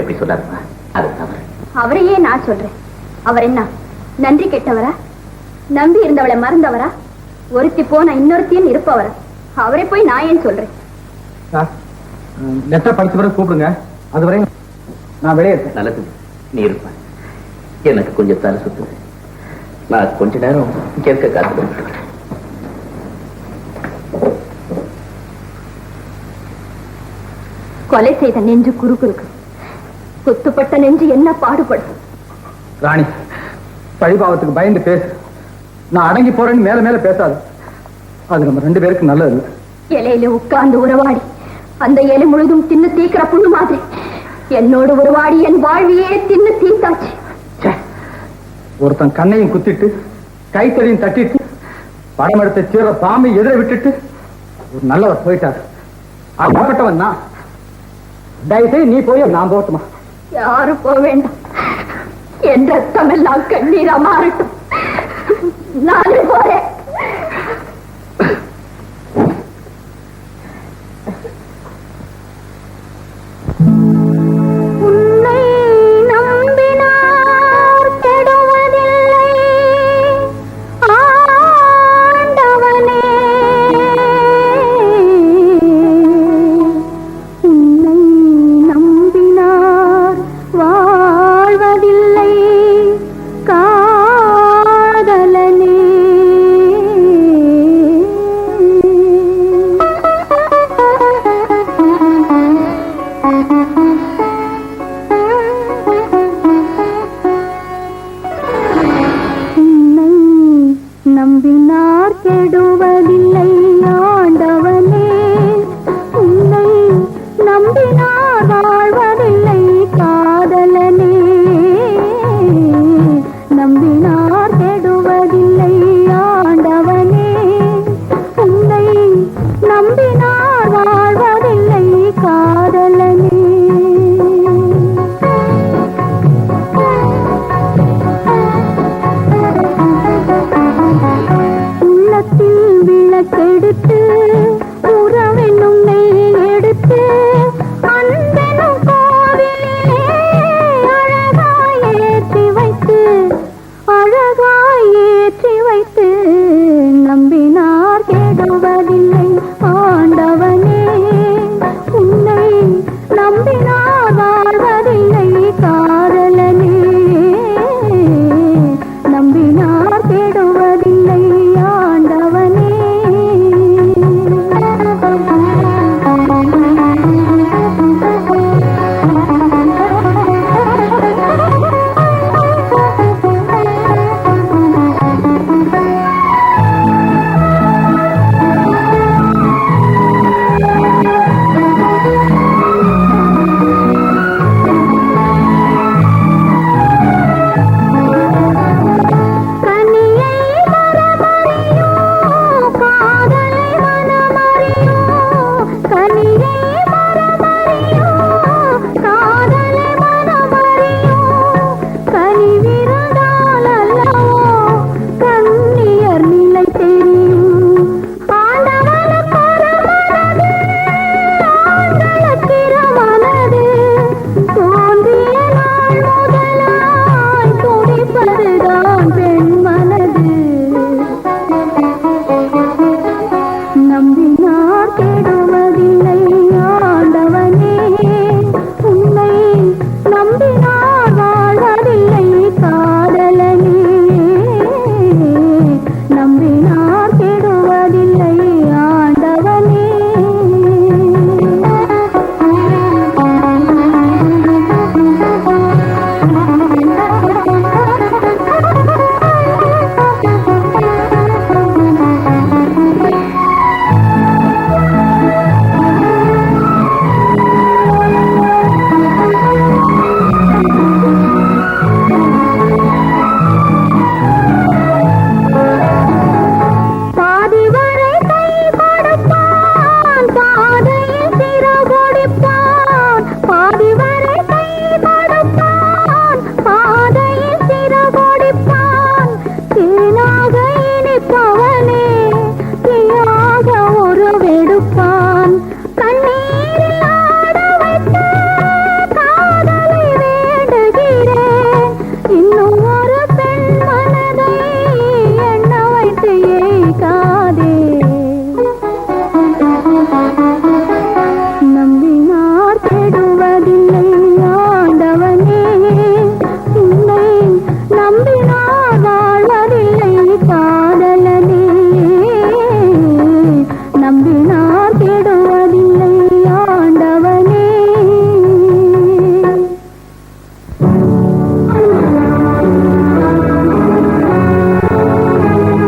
எப்படி சொல்லாருமா? அது தவறு. அவரையே நான் சொல்றேன். அவர் என்ன நன்றி கெட்டவரா? நம்பி இருந்தவளை மறந்தவரா? ஒருத்தி போன இன்னொருத்தியும் இருப்பவரா? அவரை போய் நான் ஏன் சொல்றேன்? லெட்டர் படிச்ச பிறகு கூப்பிடுங்க. அதுவரை நான் வெளியே இருக்கேன். நல்லது, நீ இருப்ப. எனக்கு கொஞ்சம் தலை சுத்துது. நான் கொஞ்ச நேரம் கேட்க காத்துக்கிறேன். கொலை செய்த நெஞ்சு குறுகுறுக்கு, குத்துப்பட்ட நெஞ்சு என்ன பாடுபடும்? ராணி, பழிபாவத்துக்கு பயந்து பேசு. நான் அடங்கி போறேன்னு மேல மேல பேசாது. அது நம்ம 2 பேருக்கு நல்லது இல்லை. இலையில உட்கார்ந்து உறவாடி அந்த இலை முழுதும் தின்னு தீக்கிற புண்ணு மாதிரி என்னோடு உறவாடி என் வாழ்வியே தின்னு தீத்தாச்சு. ஒருத்தன் கண்ணையும் குத்திட்டு கைத்தடியும் தட்டிட்டு படம் எடுத்த சீர பாம்பை எதிர விட்டுட்டு ஒரு நல்லவர் போயிட்டார். அப்பட்டவன் நான். தயவுசெய்து நீ போய் நான் போட்டுமா? யாரும் போக வேண்டாம். என் ரத்தம் எல்லாம் கண்ணீரா மாறட்டும். நானே போறேன்.